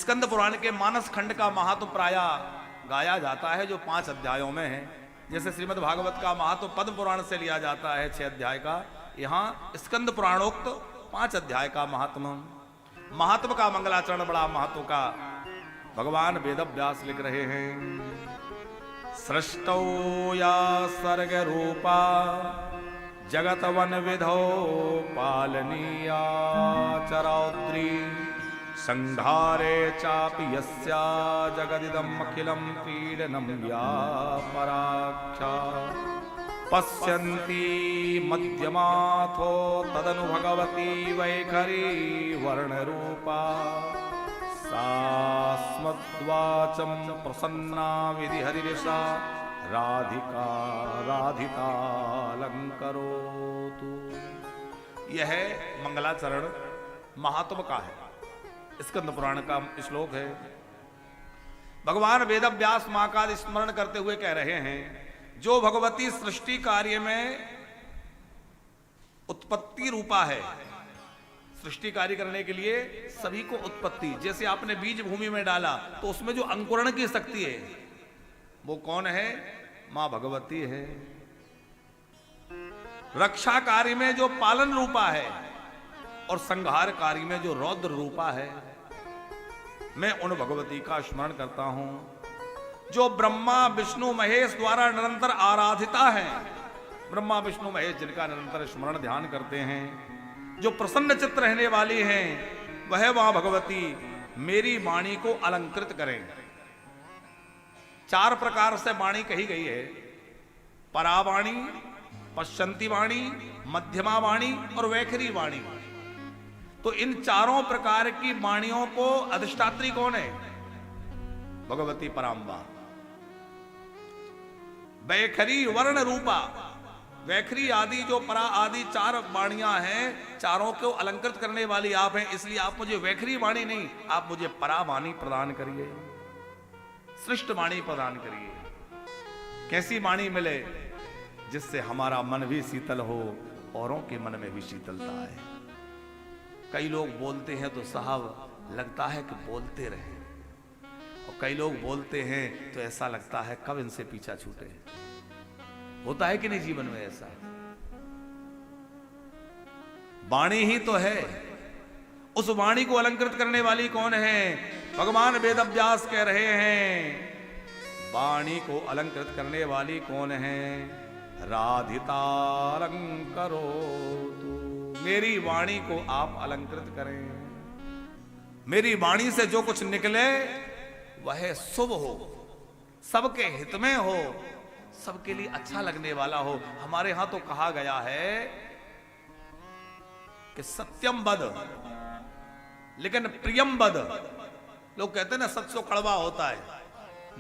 स्कंद पुराण के मानस खंड का महात्म प्राय गाया जाता है, जो 5 अध्यायों में है। जैसे श्रीमद् भागवत का महात्म पद्म पुराण से लिया जाता है 6 अध्याय का, यहाँ स्कंद पुराणोक्त 5 अध्याय का महात्म का मंगलाचरण बड़ा महत्व का भगवान वेद व्यास लिख रहे हैं। सृष्टौ या सर्ग रूपा जगत वन विधौ पालनीया चरौद्री संघारे चापि यस्या जगदिदम् अखिलं पीडनं व्यापराख्या पश्यन्ति मध्यमाथो तदनु भगवती वैखरी वर्णरूपा सा स्मद्वाचं प्रसन्ना विधिहरिषा राधिका राधिकालंकरोतु। यह मंगलाचरण महात्म का है, स्कंद पुराण का श्लोक है। भगवान वेद व्यास मां का स्मरण करते हुए कह रहे हैं, जो भगवती सृष्टि कार्य में उत्पत्ति रूपा है, सृष्टि कार्य करने के लिए सभी को उत्पत्ति, जैसे आपने बीज भूमि में डाला तो उसमें जो अंकुरण की शक्ति है वो कौन है? मां भगवती है। रक्षा कार्य में जो पालन रूपा है और संहार कार्य में जो रौद्र रूपा है, मैं उन भगवती का स्मरण करता हूं जो ब्रह्मा विष्णु महेश द्वारा निरंतर आराधिता है। ब्रह्मा विष्णु महेश जिनका निरंतर स्मरण ध्यान करते हैं, जो प्रसन्न चित्त रहने वाली हैं, वह वह भगवती मेरी वाणी को अलंकृत करें। 4 प्रकार से वाणी कही गई है, परावाणी, पश्चंती वाणी, मध्यमा वाणी और वैखरी वाणी। तो इन चारों प्रकार की वाणियों को अधिष्ठात्री कौन है? भगवती पराम्बा। वैखरी वर्ण रूपा, वैखरी आदि जो परा आदि 4 वाणियां हैं, चारों को अलंकृत करने वाली आप हैं, इसलिए आप मुझे वैखरी वाणी नहीं, आप मुझे परावाणी प्रदान करिए, श्रेष्ठ वाणी प्रदान करिए। कैसी वाणी मिले? जिससे हमारा मन भी शीतल हो, औरों के मन में भी शीतलता है। कई लोग बोलते हैं तो साहब लगता है कि बोलते रहे, और कई लोग बोलते हैं तो ऐसा लगता है कब इनसे पीछा छूटे। होता है कि नहीं जीवन में ऐसा? वाणी ही तो है। उस वाणी को अलंकृत करने वाली कौन है? भगवान वेद व्यास कह रहे हैं, वाणी को अलंकृत करने वाली कौन है? राधितालंकरोतु। मेरी वाणी को आप अलंकृत करें। मेरी वाणी से जो कुछ निकले वह शुभ हो, सबके हित में हो, सबके लिए अच्छा लगने वाला हो। हमारे यहां तो कहा गया है कि सत्यम वद, लेकिन प्रियम वद। लोग कहते हैं ना सच तो कड़वा होता है।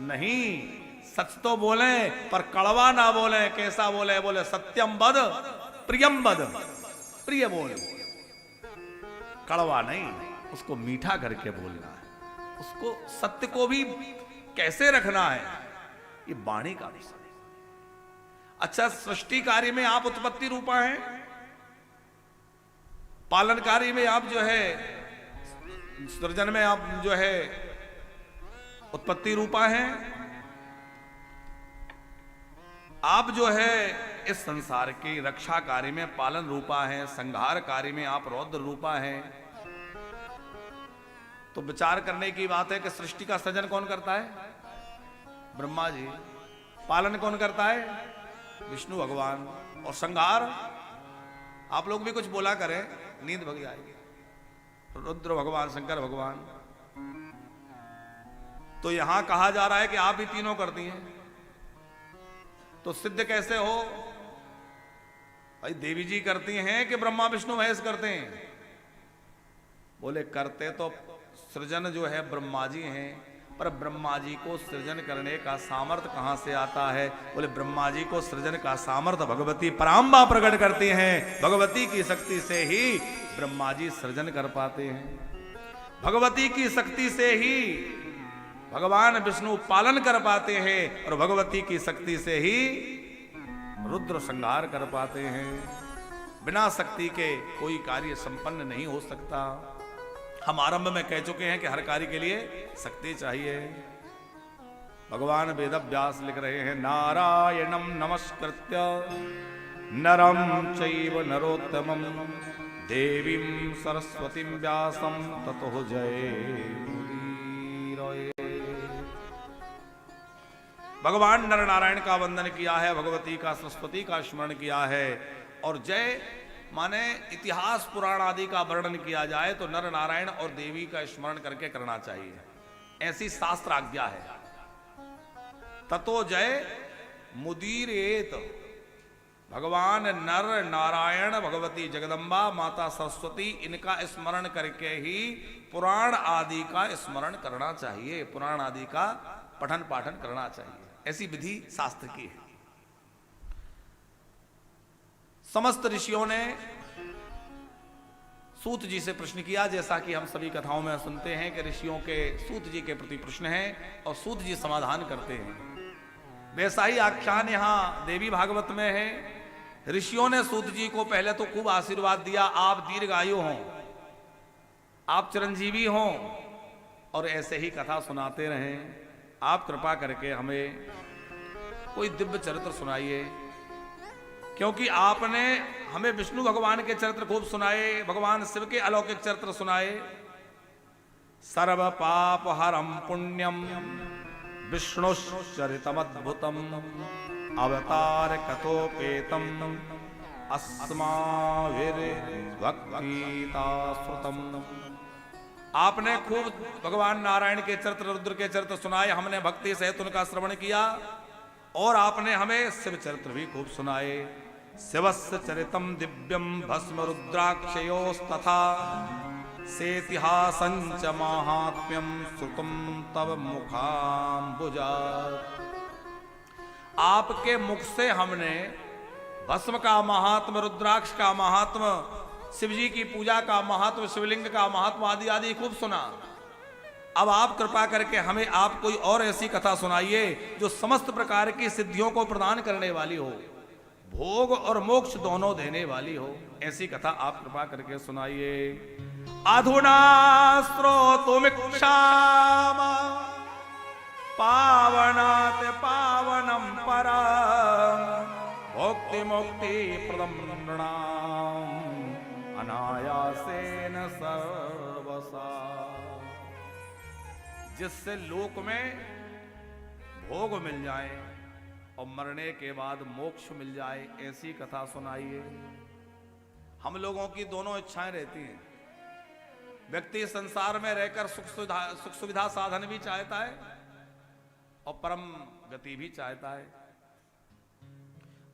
नहीं, सच तो बोले पर कड़वा ना बोले। कैसा बोले? बोले सत्यम वद प्रियम वद। प्रिय बोल, कड़वा नहीं, उसको मीठा करके बोलना है, उसको सत्य को भी कैसे रखना है, ये वाणी का विषय है। अच्छा, सृष्टि कार्य में आप उत्पत्ति रूपा हैं, पालन कार्य में आप जो है, सृजन में आप जो है उत्पत्ति रूपा हैं। आप जो है इस संसार की रक्षा कार्य में पालन रूपा है, संहार कार्य में आप रौद्र रूपा है। तो विचार करने की बात है कि सृष्टि का सृजन कौन करता है? ब्रह्मा जी। पालन कौन करता है? विष्णु भगवान। और संहार आप लोग भी कुछ बोला करें, नींद भगी आएगी। रुद्र भगवान, शंकर भगवान। तो यहां कहा जा रहा है कि आप ही तीनों करती हैं, तो सिद्ध कैसे हो? भाई देवी जी करती हैं कि ब्रह्मा विष्णु महेश करते हैं? बोले करते तो सृजन जो है ब्रह्मा जी हैं, पर ब्रह्मा जी को सृजन करने का सामर्थ्य कहां से आता है? बोले ब्रह्मा जी को सृजन का सामर्थ्य भगवती पराम्बा प्रकट करती हैं। भगवती की शक्ति से ही ब्रह्मा जी सृजन कर पाते हैं। भगवती की शक्ति से ही भगवान विष्णु पालन कर पाते हैं, और भगवती की शक्ति से ही रुद्र संहार कर पाते हैं। बिना शक्ति के कोई कार्य संपन्न नहीं हो सकता। हम आरंभ में कह चुके हैं कि हर कार्य के लिए शक्ति चाहिए। भगवान वेद व्यास लिख रहे हैं, नारायणम नमस्कृत्य नरम चैव नरोत्तमम देवीं सरस्वतीं व्यासं ततो जयमुदीरये। भगवान नर नारायण का वंदन किया है, भगवती का सरस्वती का स्मरण किया है, और जय माने इतिहास पुराण आदि का वर्णन किया जाए तो नर नारायण और देवी का स्मरण करके करना चाहिए, ऐसी शास्त्र आज्ञा है। ततो जय मुदीरेत, भगवान नर नारायण भगवती जगदम्बा माता सरस्वती इनका स्मरण करके ही पुराण आदि का स्मरण करना चाहिए, पुराण आदि का पठन पाठन करना चाहिए, ऐसी विधि शास्त्र की है। समस्त ऋषियों ने सूत जी से प्रश्न किया, जैसा कि हम सभी कथाओं में सुनते हैं कि ऋषियों के सूत जी के प्रति प्रश्न है और सूत जी समाधान करते हैं। वैसा ही आख्यान यहां देवी भागवत में है। ऋषियों ने सूत जी को पहले तो खूब आशीर्वाद दिया, आप दीर्घायु हों, आप चिरंजीवी हों और ऐसे ही कथा सुनाते रहें। आप कृपा करके हमें कोई दिव्य चरित्र सुनाइए, क्योंकि आपने हमें विष्णु भगवान के चरित्र खूब सुनाए, भगवान शिव के अलौकिक चरित्र सुनाए। सर्व पाप हरम पुण्यम विष्णुश्चरितमद्भुतम अवतार कथोपेतम अस्माभिर्भक्तिता श्रुतम। आपने खूब भगवान नारायण के चरित्र, रुद्र के चरित्र सुनाए, हमने भक्ति सहित उनका श्रवण किया, और आपने हमें शिव चरित्र भी खूब सुनाए। शिवस्य चरितम दिव्यम भस्म रुद्राक्षयोस्तथा सेतिहासंच माहात्म्यम श्रुतम तव मुखाम्बुजा। आपके मुख से हमने भस्म का महात्म, रुद्राक्ष का महात्म, शिवजी की पूजा का महात्म, शिवलिंग का महात्म आदि आदि खूब सुना। अब आप कृपा करके हमें आप कोई और ऐसी कथा सुनाइए जो समस्त प्रकार की सिद्धियों को प्रदान करने वाली हो, भोग और मोक्ष दोनों देने वाली हो, ऐसी कथा आप कृपा करके सुनाइए। अधुना श्रोतुमिच्छाम पावनात् पावनम परम भोक्ति मुक्ति प्रदम नृणाम अनायासेन सर्वसा। जिससे लोक में भोग मिल जाए और मरने के बाद मोक्ष मिल जाए, ऐसी कथा सुनाइए। हम लोगों की दोनों इच्छाएं रहती हैं। व्यक्ति संसार में रहकर सुख सुविधा साधन भी चाहता है और परम गति भी चाहता है।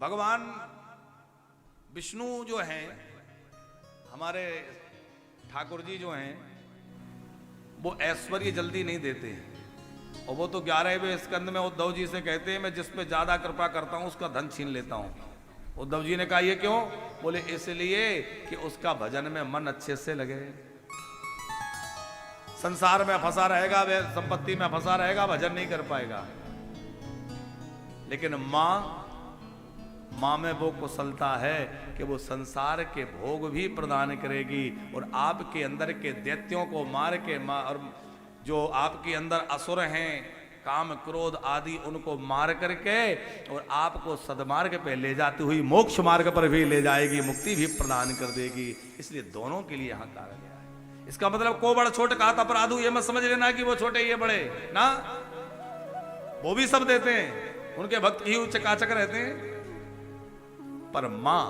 भगवान विष्णु जो हैं, हमारे ठाकुर जी जो हैं, वो ऐश्वर्य जल्दी नहीं देते हैं, और वो तो 11वें स्कंद में उद्धव जी से कहते हैं, मैं जिस पे ज्यादा कृपा करता हूं उसका धन छीन लेता हूं। उद्धव जी ने कहा ये क्यों? बोले इसलिए कि उसका भजन में मन अच्छे से लगे। संसार में फंसा रहेगा, वे संपत्ति में फंसा रहेगा, भजन नहीं कर पाएगा। लेकिन मां में वो कुशलता है कि वो संसार के भोग भी प्रदान करेगी, और आपके अंदर के दैत्यों को मार के और जो आपके अंदर असुर हैं, काम क्रोध आदि, उनको मार करके और आपको सदमार्ग पे ले जाती हुई मोक्ष मार्ग पर भी ले जाएगी, मुक्ति भी प्रदान कर देगी। इसलिए दोनों के लिए यहाँ कारण है। इसका मतलब को बड़ छोट कहा था अपराधु, ये मत समझ लेना कि वो छोटे ये बड़े ना, वो भी सब देते हैं, उनके भक्त ही चकाचक रहते हैं। पर मां,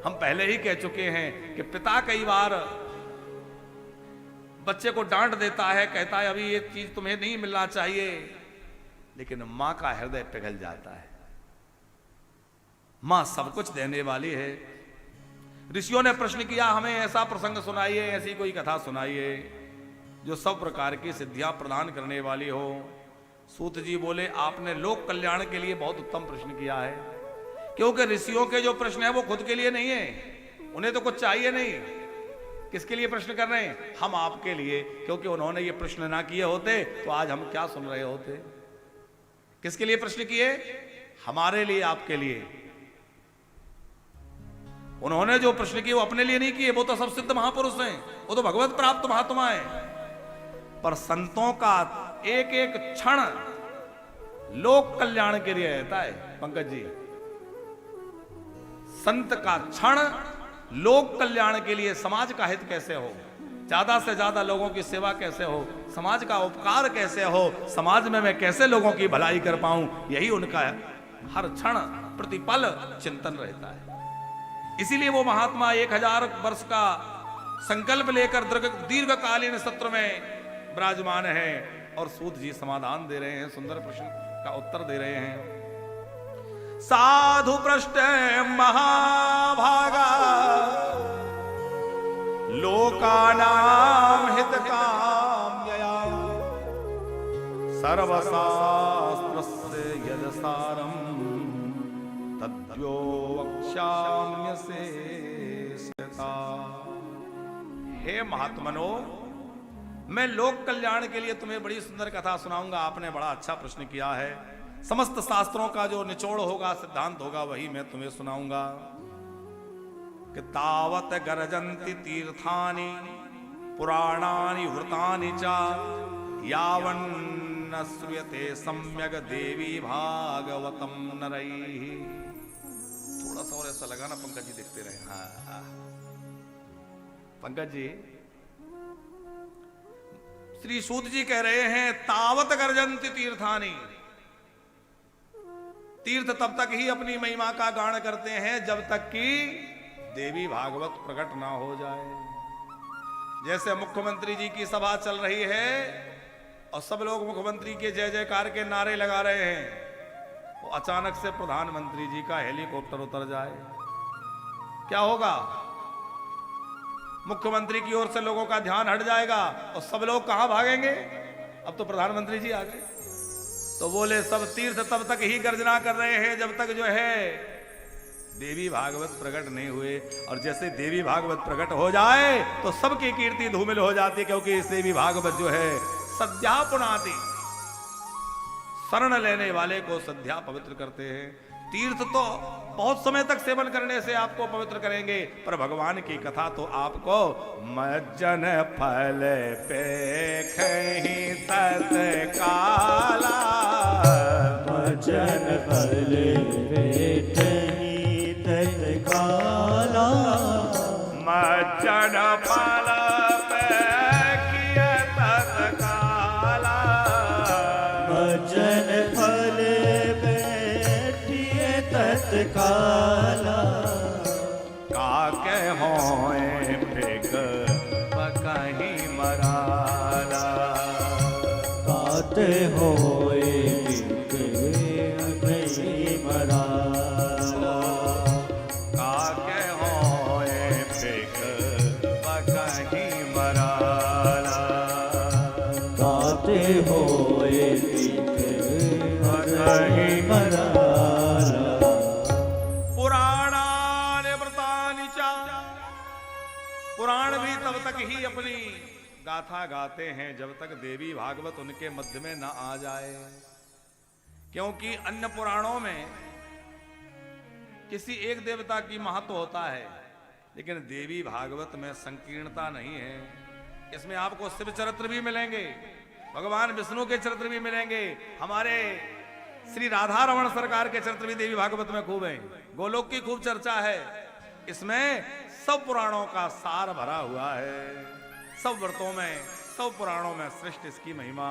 हम पहले ही कह चुके हैं कि पिता कई बार बच्चे को डांट देता है, कहता है अभी ये चीज तुम्हें नहीं मिलना चाहिए, लेकिन मां का हृदय पिघल जाता है। मां सब कुछ देने वाली है। ऋषियों ने प्रश्न किया, हमें ऐसा प्रसंग सुनाइए, ऐसी कोई कथा सुनाइए जो सब प्रकार की सिद्धियां प्रदान करने वाली हो। सूत जी बोले, आपने लोक कल्याण के लिए बहुत उत्तम प्रश्न किया है, क्योंकि ऋषियों के जो प्रश्न है वो खुद के लिए नहीं है, उन्हें तो कुछ चाहिए नहीं। किसके लिए प्रश्न कर रहे हैं? हम आपके लिए, क्योंकि उन्होंने ये प्रश्न ना किए होते तो आज हम क्या सुन रहे होते। किसके लिए प्रश्न किए? हमारे लिए, आपके लिए। उन्होंने जो प्रश्न किए वो अपने लिए नहीं किए, वो तो सब सिद्ध महापुरुष हैं, वो तो भगवत प्राप्त महात्मा है। पर संतों का एक एक क्षण लोक कल्याण के लिए रहता है पंकज जी। संत का क्षण लोक कल्याण के लिए, समाज का हित कैसे हो, ज्यादा से ज्यादा लोगों की सेवा कैसे हो, समाज का उपकार कैसे हो, समाज में मैं कैसे लोगों की भलाई कर पाऊं, यही उनका हर क्षण प्रतिपल चिंतन रहता है। इसीलिए वो महात्मा 1000 वर्ष का संकल्प लेकर दीर्घकालीन सत्र में विराजमान है और सूत जी समाधान दे रहे हैं, सुंदर प्रश्न का उत्तर दे रहे हैं। साधु पृष्ठ महाभागा लोकानां हितकाम्यया सर्वशास्त्रस्य यदसारं तद्यो वक्ष्याम्यशेषता। हे महात्मनो, मैं लोक कल्याण के लिए तुम्हें बड़ी सुंदर कथा सुनाऊंगा। आपने बड़ा अच्छा प्रश्न किया है। समस्त शास्त्रों का जो निचोड़ होगा, सिद्धांत होगा, वही मैं तुम्हें सुनाऊंगा। कि तावत गर्जन्ति तीर्थानि पुराणानि वृतानि च यावन्न श्रूयते सम्यक देवी भागवतम नरैः। थोड़ा सा और ऐसा लगा ना पंकज जी, देखते रहे। हाँ पंकज जी, श्री सूत जी कह रहे हैं तावत गर्जन्ति तीर्थानि, तीर्थ तब तक ही अपनी महिमा का गान करते हैं जब तक कि देवी भागवत प्रकट ना हो जाए। जैसे मुख्यमंत्री जी की सभा चल रही है और सब लोग मुख्यमंत्री के जय जयकार के नारे लगा रहे हैं, वो अचानक से प्रधानमंत्री जी का हेलीकॉप्टर उतर जाए, क्या होगा? मुख्यमंत्री की ओर से लोगों का ध्यान हट जाएगा और सब लोग कहां भागेंगे? अब तो प्रधानमंत्री जी आ गए। तो बोले सब तीर्थ तब तक ही गर्जना कर रहे हैं जब तक जो है देवी भागवत प्रकट नहीं हुए। और जैसे देवी भागवत प्रकट हो जाए तो सबकी कीर्ति धूमिल हो जाती है, क्योंकि इस देवी भागवत जो है सद्या पुनाति, शरण लेने वाले को सद्या पवित्र करते हैं। तीर्थ तो बहुत समय तक सेवन करने से आपको पवित्र करेंगे, पर भगवान की कथा तो आपको मज्जन फल पे खही तत्काला, मज्जन फल पे खही तत्काला, मज्जन फल पे किया तत्काला, मज्जन फल तत्काला, काके होए फिक कहीं मराला, काते होए फिक कहीं मराला, काके होए फिक कहीं मराला, काते होए फिक कहीं मराला। पुराण भी तब तक ही अपनी गाथा गाते हैं जब तक देवी भागवत उनके मध्य में न आ जाए, क्योंकि अन्य पुराणों में किसी एक देवता की महत्व होता है, लेकिन देवी भागवत में संकीर्णता नहीं है। इसमें आपको शिव चरित्र भी मिलेंगे, भगवान विष्णु के चरित्र भी मिलेंगे, हमारे श्री राधा रमण सरकार के चरित्र भी देवी भागवत में खूब है, गोलोक की खूब चर्चा है। इसमें सब पुराणों का सार भरा हुआ है, सब व्रतों में, सब पुराणों में श्रेष्ठ इसकी महिमा।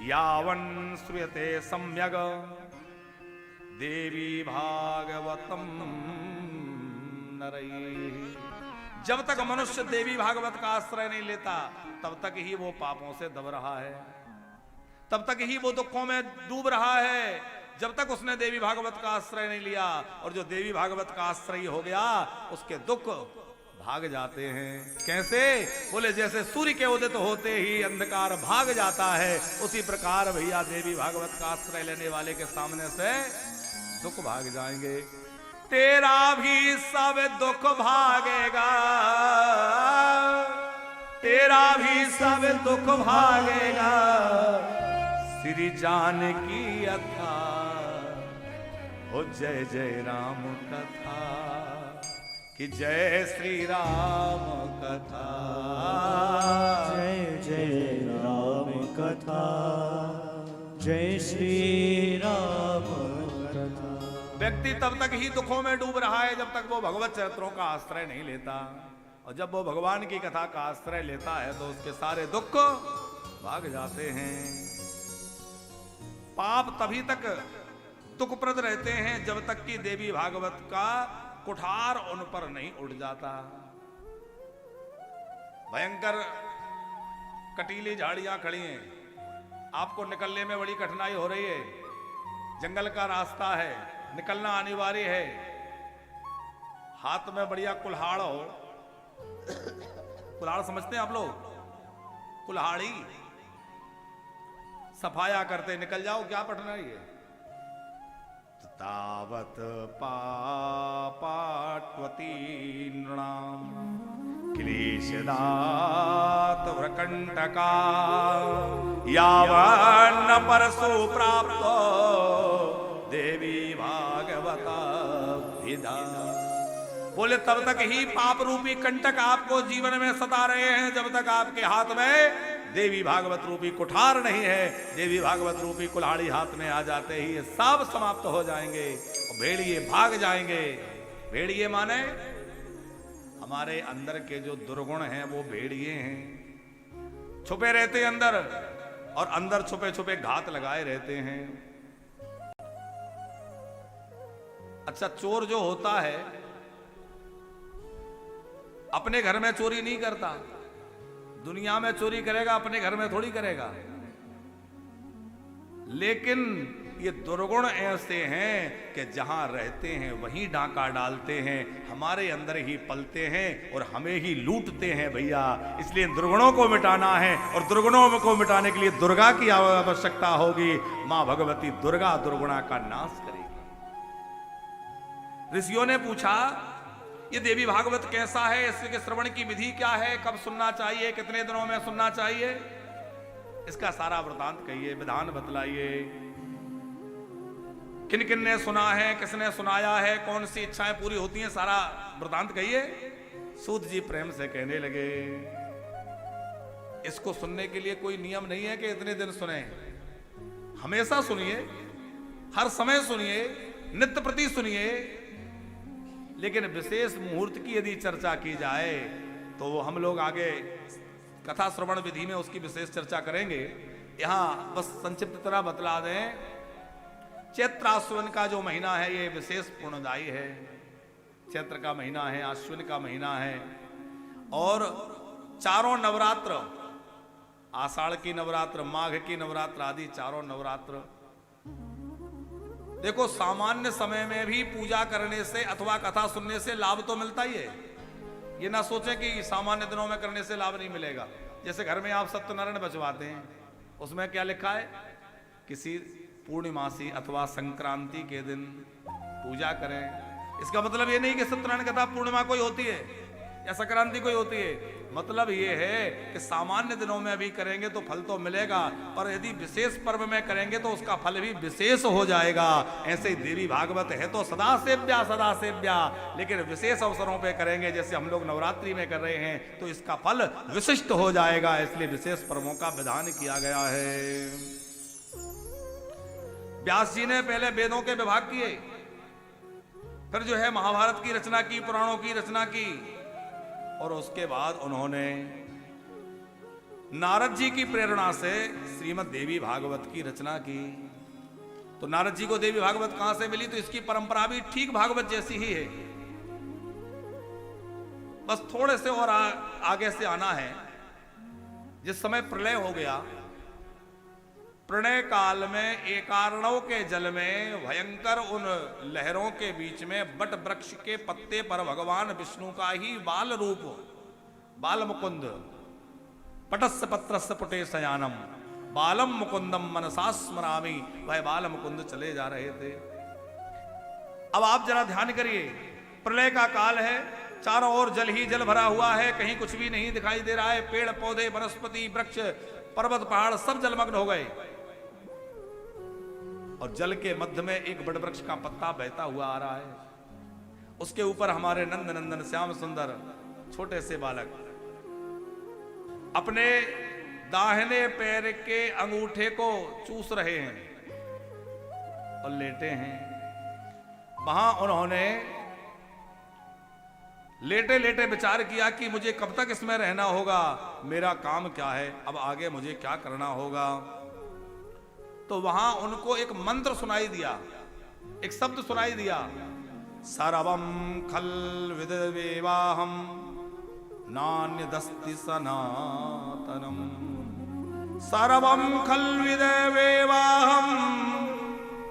यावन श्रूयते सम्यग देवी भागवतम नरैः। जब तक मनुष्य देवी भागवत का आश्रय नहीं लेता तब तक ही वो पापों से दब रहा है, तब तक ही वो दुखों में डूब रहा है, जब तक उसने देवी भागवत का आश्रय नहीं लिया। और जो देवी भागवत का आश्रय हो गया उसके दुख भाग जाते हैं। कैसे? बोले जैसे सूर्य के उदित होते ही अंधकार भाग जाता है, उसी प्रकार भैया देवी भागवत का आश्रय लेने वाले के सामने से दुख भाग जाएंगे। तेरा भी सब दुख भागेगा, तेरा भी सब दुख भागेगा, श्री जानकी अथा हो जय जय राम कथा। कि जय श्री राम कथा, जय जय राम कथा, जय श्री राम कथा। व्यक्ति तब तक ही दुखों में डूब रहा है जब तक वो भगवत चरित्रों का आश्रय नहीं लेता, और जब वो भगवान की कथा का आश्रय लेता है तो उसके सारे दुख भाग जाते हैं। पाप तभी तक दुखप्रद रहते हैं जब तक कि देवी भागवत का कुठार उन पर नहीं उड़ जाता। भयंकर कटीली झाड़ियां खड़ी हैं, आपको निकलने में बड़ी कठिनाई हो रही है, जंगल का रास्ता है, निकलना अनिवार्य है, हाथ में बढ़िया कुल्हाड़ हो, कुल्हाड़ समझते हैं आप लोग, कुल्हाड़ी सफाया करते निकल जाओ, क्या कठिनाई है। तावत पापाट्वती नृणाम क्लेशदात व्रकंटका यावन्न परसु प्राप्त देवी भागवता विदा। बोले तब तक ही पाप रूपी कंटक आपको जीवन में सता रहे हैं जब तक आपके हाथ में देवी भागवत रूपी कुठार नहीं है। देवी भागवत रूपी कुल्हाड़ी हाथ में आ जाते ही ये सब समाप्त हो जाएंगे और भेड़िए भाग जाएंगे। भेड़िए माने हमारे अंदर के जो दुर्गुण हैं वो भेड़िए हैं, छुपे रहते हैं अंदर, और अंदर छुपे छुपे घात लगाए रहते हैं। अच्छा, चोर जो होता है अपने घर में चोरी नहीं करता, दुनिया में चोरी करेगा, अपने घर में थोड़ी करेगा। लेकिन ये दुर्गुण ऐसे हैं कि जहां रहते हैं वहीं डांका डालते हैं, हमारे अंदर ही पलते हैं और हमें ही लूटते हैं भैया। इसलिए दुर्गुणों को मिटाना है, और दुर्गुणों को मिटाने के लिए दुर्गा की आवश्यकता होगी। मां भगवती दुर्गा दुर्गुणा का नाश करेगी। ऋषियों ने पूछा ये देवी भागवत कैसा है, इसके श्रवण की विधि क्या है, कब सुनना चाहिए, कितने दिनों में सुनना चाहिए, इसका सारा वृतांत कहिए, विधान बतलाइए। किन किन ने सुना है, किसने सुनाया है, कौन सी इच्छाएं पूरी होती हैं, सारा वृतांत कहिए। सूत जी प्रेम से कहने लगे इसको सुनने के लिए कोई नियम नहीं है कि इतने दिन सुने, हमेशा सुनिए, हर समय सुनिए, नित्य प्रति सुनिए। लेकिन विशेष मुहूर्त की यदि चर्चा की जाए तो वो हम लोग आगे कथा श्रवण विधि में उसकी विशेष चर्चा करेंगे। यहां बस संक्षिप्त तरह बतला दें, चैत्र आश्विन का जो महीना है ये विशेष पुण्यदायी है। चैत्र का महीना है, आश्विन का महीना है, और चारों नवरात्र, आषाढ़ की नवरात्र, माघ की नवरात्र आदि चारों नवरात्र, देखो सामान्य समय में भी पूजा करने से अथवा कथा सुनने से लाभ तो मिलता ही है। ये ना सोचें कि सामान्य दिनों में करने से लाभ नहीं मिलेगा। जैसे घर में आप सत्यनारायण बचवाते हैं, उसमें क्या लिखा है, किसी पूर्णिमासी अथवा संक्रांति के दिन पूजा करें। इसका मतलब ये नहीं कि सत्यनारायण कथा पूर्णिमा कोई होती है या संक्रांति कोई होती है, मतलब ये है कि सामान्य दिनों में भी करेंगे तो फल तो मिलेगा, पर यदि विशेष पर्व में करेंगे तो उसका फल भी विशेष हो जाएगा। ऐसे ही देवी भागवत है तो सदा सेव्या, लेकिन विशेष अवसरों पे करेंगे, जैसे हम लोग नवरात्रि में कर रहे हैं, तो इसका फल विशिष्ट हो जाएगा। इसलिए विशेष पर्वों का विधान किया गया है। व्यास जी ने पहले वेदों के विभाग किए, फिर जो है महाभारत की रचना की, पुराणों की रचना की, और उसके बाद उन्होंने नारद जी की प्रेरणा से श्रीमद् देवी भागवत की रचना की। तो नारद जी को देवी भागवत कहां से मिली, तो इसकी परंपरा भी ठीक भागवत जैसी ही है, बस थोड़े से और आगे से आना है। जिस समय प्रलय हो गया, प्रलय काल में एकार्णव के जल में भयंकर उन लहरों के बीच में बट वृक्ष के पत्ते पर भगवान विष्णु का ही बाल रूप, बाल मुकुंद, पटस्य पत्रस्य पुटे शयानम बालम मुकुंदम मनसा स्मरामि, वह बाल मुकुंद चले जा रहे थे। अब आप जरा ध्यान करिए, प्रलय का काल है, चारों ओर जल ही जल भरा हुआ है, कहीं कुछ भी नहीं दिखाई दे रहा है, पेड़ पौधे वनस्पति वृक्ष पर्वत पहाड़ सब जलमग्न हो गए, और जल के मध्य में एक बड़ वृक्ष का पत्ता बहता हुआ आ रहा है, उसके ऊपर हमारे नंद नंदन श्याम सुंदर छोटे से बालक अपने दाहिने पैर के अंगूठे को चूस रहे हैं और लेटे हैं। वहां उन्होंने लेटे लेटे विचार किया कि मुझे कब तक इसमें रहना होगा, मेरा काम क्या है, अब आगे मुझे क्या करना होगा। तो वहां उनको एक मंत्र सुनाई दिया, एक शब्द सुनाई दिया, सर्वं खल विदवेवाहम नान्यदस्ति सनातनम, सर्वं खल विदवेवाहम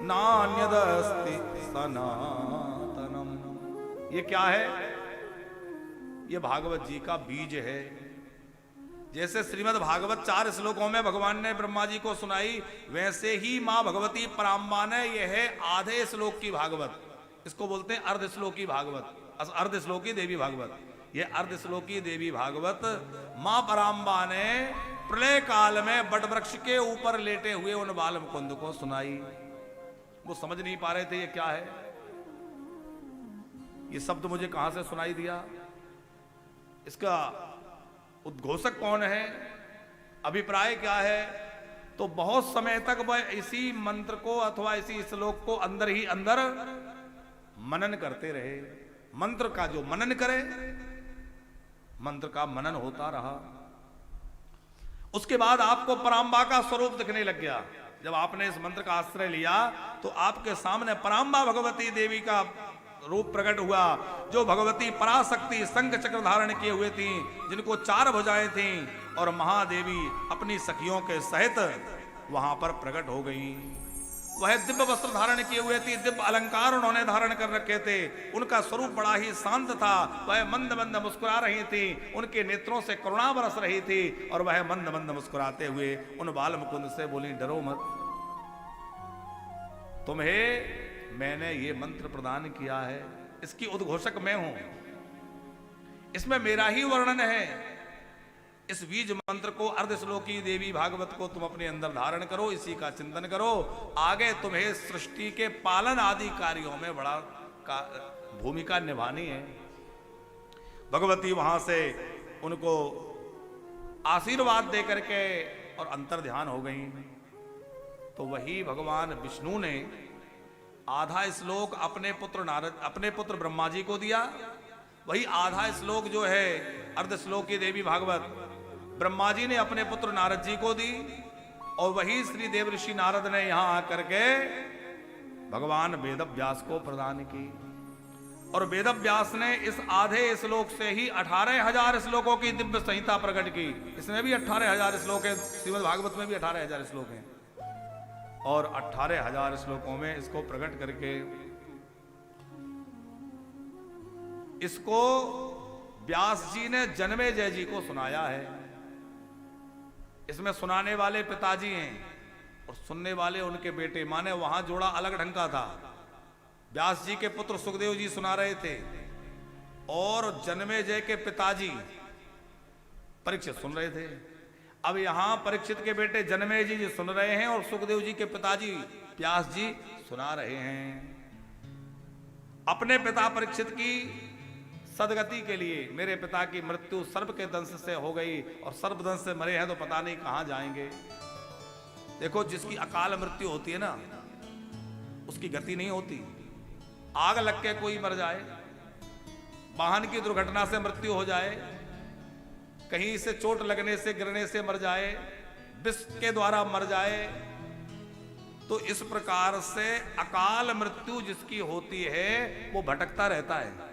नान्यदस्ति सनातनम। ये क्या है? ये भागवत जी का बीज है। जैसे श्रीमद् भागवत 4 श्लोकों में भगवान ने ब्रह्मा जी को सुनाई, वैसे ही मां भगवती पराम्बा ने, यह है आधे श्लोक की भागवत, इसको बोलते हैं अर्ध श्लोकी भागवत, अर्ध श्लोकी देवी भागवत। यह अर्ध श्लोकी देवी भागवत मां पराम्बा ने प्रलय काल में बट वृक्ष के ऊपर लेटे हुए उन बाल मुकुंद को सुनाई। वो समझ नहीं पा रहे थे ये क्या है, ये शब्द मुझे कहां से सुनाई दिया, इसका उद्घोषक कौन है, अभिप्राय क्या है। तो बहुत समय तक वह इसी मंत्र को अथवा इसी श्लोक को अंदर ही अंदर मनन करते रहे। मंत्र का जो मनन करे, मंत्र का मनन होता रहा। उसके बाद आपको पराम्बा का स्वरूप दिखने लग गया। जब आपने इस मंत्र का आश्रय लिया तो आपके सामने पराम्बा भगवती देवी का रूप प्रकट हुआ, जो भगवती पराशक्ति शंख चक्र धारण किए हुए थी, जिनको 4 भुजाएं थीं, और महादेवी अपनी सखियों के सहित वहां पर प्रकट हो गई। वह दिव्य वस्त्र धारण किए हुए थी, दिव्य अलंकार उन्होंने धारण कर रखे थे। उनका स्वरूप बड़ा ही शांत था। वह मंद मंद मुस्कुरा रही थी, उनके नेत्रों से करुणा बरस रही थी, और वह मंद मंद मुस्कुराते हुए उन बाल मुकुंद से बोली, डरो मत, तुम्हें मैंने ये मंत्र प्रदान किया है, इसकी उद्घोषक मैं हूं, इसमें मेरा ही वर्णन है। इस बीज मंत्र को, अर्ध श्लोकी देवी भागवत को तुम अपने अंदर धारण करो, इसी का चिंतन करो। आगे तुम्हें सृष्टि के पालन आदि कार्यों में बड़ा भूमिका निभानी है। भगवती वहां से उनको आशीर्वाद दे करके और अंतर ध्यान हो गई। तो वही भगवान विष्णु ने आधा श्लोक अपने पुत्र ब्रह्मा जी को दिया। वही आधा श्लोक जो है अर्ध श्लोक की देवी भागवत ब्रह्मा जी ने अपने पुत्र नारद जी को दी, और वही श्री देव ऋषि नारद ने यहां आकर के भगवान वेद व्यास को प्रदान की। और वेद व्यास ने इस आधे श्लोक से ही 18,000 श्लोकों की दिव्य संहिता प्रकट की। इसमें भी 18,000 श्लोक है, श्रीमद् भागवत में भी 18,000 श्लोक हैं, और 18,000 श्लोकों में इसको प्रकट करके इसको व्यास जी ने जन्मेजय जी को सुनाया है। इसमें सुनाने वाले पिताजी हैं और सुनने वाले उनके बेटे, माने वहां जोड़ा अलग ढंग का था। व्यास जी के पुत्र सुखदेव जी सुना रहे थे, और जन्मेजय के पिताजी परीक्षित सुन रहे थे। अब यहां परीक्षित के बेटे जन्मेजय जी सुन रहे हैं, और सुखदेव जी के पिताजी व्यास जी सुना रहे हैं। अपने पिता परीक्षित की सदगति के लिए, मेरे पिता की मृत्यु सर्प के दंश से हो गई, और सर्प दंश से मरे हैं तो पता नहीं कहां जाएंगे। देखो, जिसकी अकाल मृत्यु होती है ना, उसकी गति नहीं होती। आग लग के कोई मर जाए, वाहन की दुर्घटना से मृत्यु हो जाए, कहीं से चोट लगने से, गिरने से मर जाए, विष के द्वारा मर जाए, तो इस प्रकार से अकाल मृत्यु जिसकी होती है वो भटकता रहता है।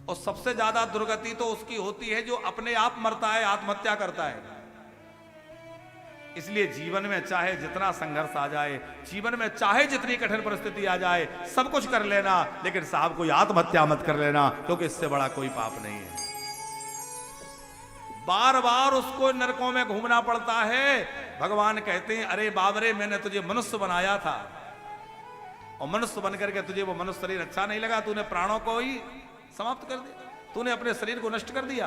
और सबसे ज्यादा दुर्गति तो उसकी होती है जो अपने आप मरता है, आत्महत्या करता है। इसलिए जीवन में चाहे जितना संघर्ष आ जाए, जीवन में चाहे जितनी कठिन परिस्थिति आ जाए, सब कुछ कर लेना, लेकिन साहब कोई आत्महत्या मत कर लेना, क्योंकि इससे बड़ा कोई पाप नहीं है। बार बार उसको नरकों में घूमना पड़ता है। भगवान कहते हैं, अरे बाबरे, मैंने तुझे मनुष्य बनाया था, और मनुष्य बनकर के तुझे वो मनुष्य शरीर अच्छा नहीं लगा, तूने प्राणों को ही समाप्त कर दिया, तूने अपने शरीर को नष्ट कर दिया।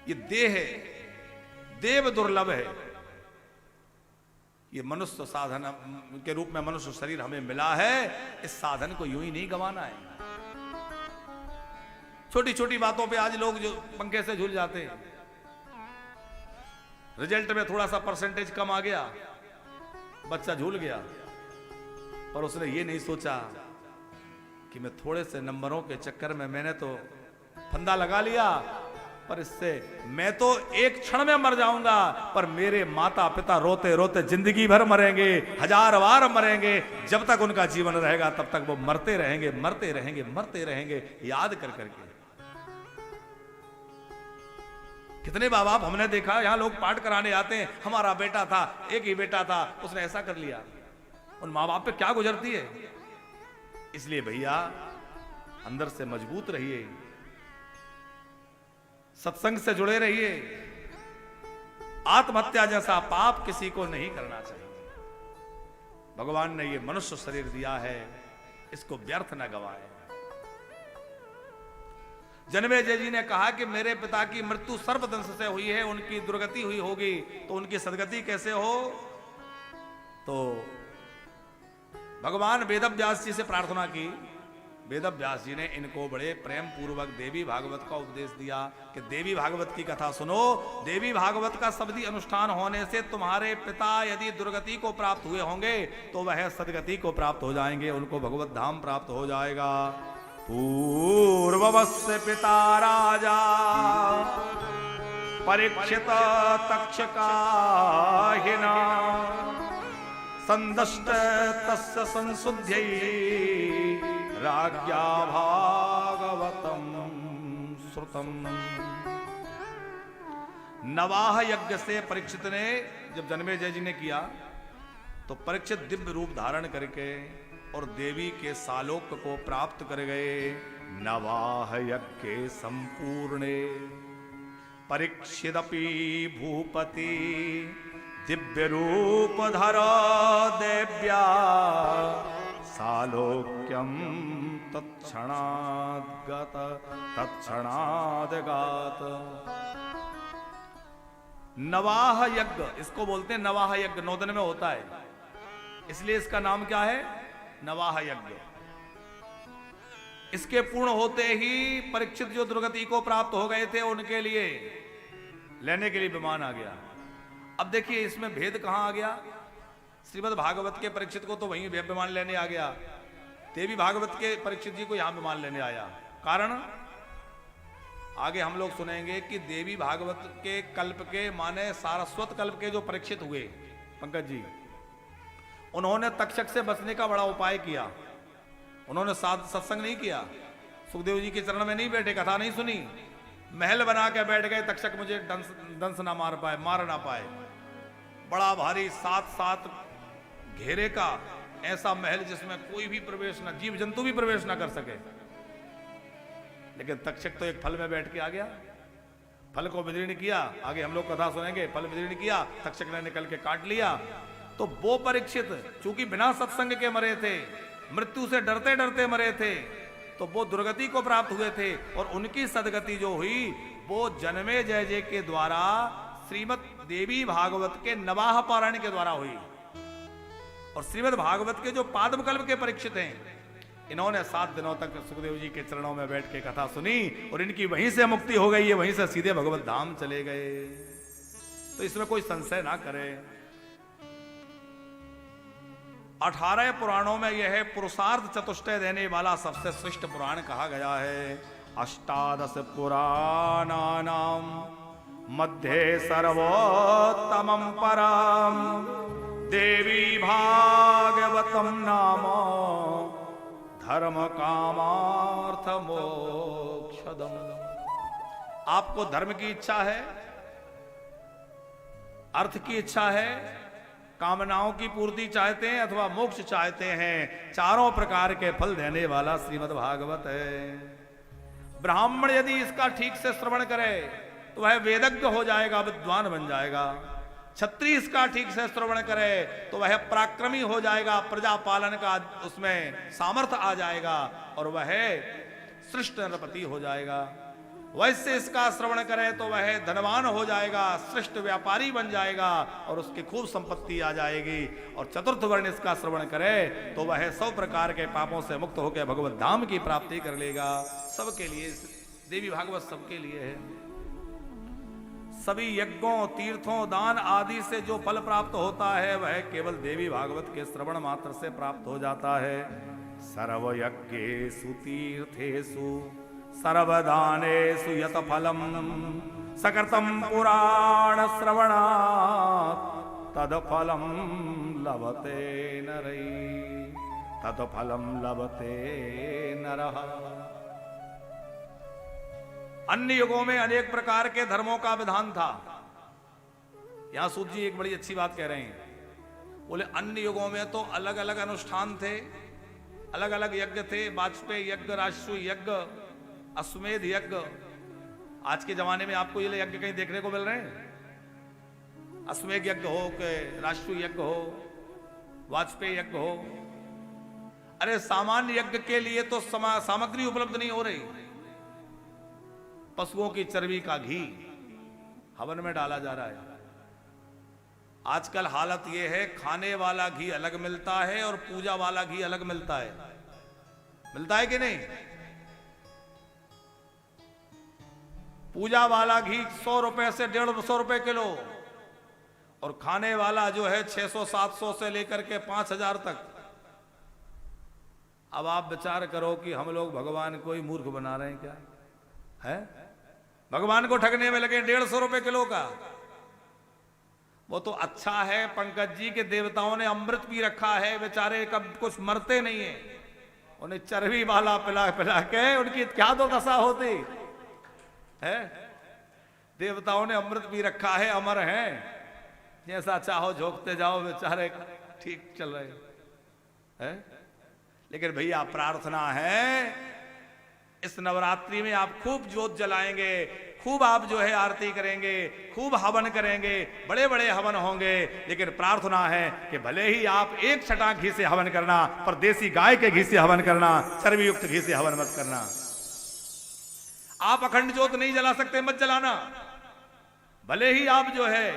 ये देह है, देव दुर्लभ है। ये मनुष्य साधन के रूप में मनुष्य शरीर हमें मिला है, इस साधन को यूं ही नहीं गंवाना है। छोटी छोटी बातों पे आज लोग जो पंखे से झूल जाते हैं। रिजल्ट में थोड़ा सा परसेंटेज कम आ गया, बच्चा झूल गया, पर उसने ये नहीं सोचा कि मैं थोड़े से नंबरों के चक्कर में मैंने तो फंदा लगा लिया, पर इससे मैं तो एक क्षण में मर जाऊंगा, पर मेरे माता पिता रोते रोते जिंदगी भर मरेंगे, 1000 बार मरेंगे। जब तक उनका जीवन रहेगा तब तक वो मरते रहेंगे, मरते रहेंगे, मरते रहेंगे, याद कर करके। कितने माँ बाप हमने देखा, यहां लोग पाठ कराने आते हैं, हमारा बेटा था, एक ही बेटा था, उसने ऐसा कर लिया। उन माँ बाप पे क्या गुजरती है। इसलिए भैया अंदर से मजबूत रहिए, सत्संग से जुड़े रहिए। आत्महत्या जैसा पाप किसी को नहीं करना चाहिए। भगवान ने ये मनुष्य शरीर दिया है, इसको व्यर्थ न गवाए। जन्मेजय जी ने कहा कि मेरे पिता की मृत्यु सर्पदंश से हुई है, उनकी दुर्गति हुई होगी, तो उनकी सदगति कैसे हो। तो भगवान वेदव्यास जी से प्रार्थना की। वेदव्यास जी ने इनको बड़े प्रेम पूर्वक देवी भागवत का उपदेश दिया कि देवी भागवत की कथा सुनो। देवी भागवत का शब्दी अनुष्ठान होने से तुम्हारे पिता यदि दुर्गति को प्राप्त हुए होंगे तो वह सदगति को प्राप्त हो जाएंगे, उनको भगवत धाम प्राप्त हो जाएगा। पूर्ववस्य पिता राजा परीक्षित तक्षकाहिना संदष्ट तस्य संशुद्ध्यै राज्ञा भागवतम श्रुतम। नवाह यज्ञ से परीक्षित ने जब जन्मेजय जी ने किया तो परीक्षित दिव्य रूप धारण करके और देवी के सालोक को प्राप्त कर गए। नवाह यज्ञ संपूर्णे परीक्षिदपि भूपति दिव्य रूप धर देव्या सालोक्यम तत्क्षणाद्गत तत्क्षणाद्गात। नवाह यज्ञ इसको बोलते हैं। नवाह यज्ञ 9 दिन में होता है, इसलिए इसका नाम क्या है, नवाह यज्ञ। इसके पूर्ण होते ही परीक्षित जो दुर्गति को प्राप्त हो गए थे उनके लिए लेने के लिए विमान आ गया। अब देखिए इसमें भेद कहां आ गया। श्रीमद् भागवत के परीक्षित को तो वहीं विमान लेने आ गया, देवी भागवत के परीक्षित जी को यहां विमान लेने आया। कारण आगे हम लोग सुनेंगे कि देवी भागवत के कल्प के माने सारस्वत कल्प के जो परीक्षित हुए पंकज जी, उन्होंने तक्षक से बचने का बड़ा उपाय किया। उन्होंने सत्संग नहीं किया, सुखदेव जी के चरण में नहीं बैठे, कथा नहीं सुनी, महल बना के बैठ गए। तक्षक मुझे दंश ना मार पाए, मार ना पाए। बड़ा भारी 7 घेरे का ऐसा महल जिसमें कोई भी प्रवेश ना, जीव जंतु भी प्रवेश ना कर सके। लेकिन तक्षक तो एक फल में बैठ के आ गया, फल को विदीर्ण किया। आगे हम लोग कथा सुनेंगे, फल विदीर्ण किया, तक्षक ने निकल के काट लिया। तो वो परीक्षित चूंकि बिना सत्संग के मरे थे, मृत्यु से डरते डरते मरे थे, तो वो दुर्गति को प्राप्त हुए थे। और उनकी सदगति जो हुई वो जन्मेजय जी के द्वारा श्रीमद् देवी भागवत के नवाह पारायण के द्वारा हुई। और श्रीमद् भागवत के जो पादमकल्प के परीक्षित हैं, इन्होंने 7 दिनों तक सुखदेव जी के चरणों में बैठ के कथा सुनी और इनकी वहीं से मुक्ति हो गई है, वहीं से सीधे भगवत धाम चले गए। तो इसमें कोई संशय ना करे। 18 पुराणों में यह पुरुषार्थ चतुष्टय देने वाला सबसे श्रेष्ठ पुराण कहा गया है। 18 पुराणानाम मध्ये सर्वोत्तमं परम देवी भागवतम नाम धर्म कामार्थ मोक्षदम। आपको धर्म की इच्छा है, अर्थ की इच्छा है, कामनाओं की पूर्ति चाहते हैं अथवा मोक्ष चाहते हैं, चारों प्रकार के फल देने वाला श्रीमद् भागवत है। ब्राह्मण यदि इसका ठीक से श्रवण करे तो वह वेदज्ञ हो जाएगा, विद्वान बन जाएगा। क्षत्रिय इसका ठीक से श्रवण करे तो वह पराक्रमी हो जाएगा, प्रजा पालन का उसमें सामर्थ्य आ जाएगा और वह श्रेष्ठ नरपति हो जाएगा। वैसे इसका श्रवण करे तो वह धनवान हो जाएगा, श्रेष्ठ व्यापारी बन जाएगा और उसकी खूब संपत्ति आ जाएगी। और चतुर्थ वर्ण इसका श्रवण करे तो वह 100 प्रकार के पापों से मुक्त होकर भगवत धाम की प्राप्ति कर लेगा। सबके लिए देवी भागवत सबके लिए है। सभी यज्ञों, तीर्थों, दान आदि से जो फल प्राप्त होता है वह केवल देवी भागवत के श्रवण मात्र से प्राप्त हो जाता है। सर्व यज्ञेषु तीर्थेषु सर्वदानेषु यत फलम सकर्तम पुराण श्रवणात् तद फलम लभते नरैः, तद फलम लभते नरः। अन्य युगों में अनेक प्रकार के धर्मों का विधान था। यहां सूत जी एक बड़ी अच्छी बात कह रहे हैं, बोले अन्य युगों में तो अलग अलग अनुष्ठान थे, अलग अलग यज्ञ थे, वाजपेयी यज्ञ, राष्ट्रीय यज्ञ, अश्वमेध यज्ञ। आज के जमाने में आपको ये यज्ञ कहीं देखने को मिल रहे हैं? अश्वमेध यज्ञ हो कि राष्ट्रीय यज्ञ हो, वाजपेयी यज्ञ हो। अरे सामान्य यज्ञ के लिए तो सामग्री उपलब्ध नहीं हो रही। पशुओं की चर्बी का घी हवन में डाला जा रहा है। आजकल हालत यह है, खाने वाला घी अलग मिलता है और पूजा वाला घी अलग मिलता है। मिलता है कि नहीं? पूजा वाला घी 100 रुपए से 150 रुपए किलो, और खाने वाला जो है 600-700 से लेकर के 5000 तक। अब आप विचार करो कि हम लोग भगवान को ही मूर्ख बना रहे हैं क्या है? भगवान को ठगने में लगे 150 रुपए किलो का। वो तो अच्छा है पंकज जी के देवताओं ने अमृत पी रखा है, बेचारे कब कुछ मरते नहीं है। उन्हें चर्बी वाला पिला पिला के उनकी क्या तो दशा होती है। देवताओं ने अमृत पी रखा है, अमर हैं, जैसा चाहो झोंकते जाओ, बेचारे ठीक चल रहे हैं। लेकिन भैया प्रार्थना है इस नवरात्रि में आप खूब जोत जलाएंगे, खूब आप जो है आरती करेंगे, खूब हवन करेंगे, बड़े बड़े हवन होंगे। लेकिन प्रार्थना है कि भले ही आप एक छटा घी से हवन करना, पर देसी गाय के घी से हवन करना, चर्बी युक्त घी से हवन मत करना। आप अखंड जोत नहीं जला सकते, मत जलाना। भले ही आप जो है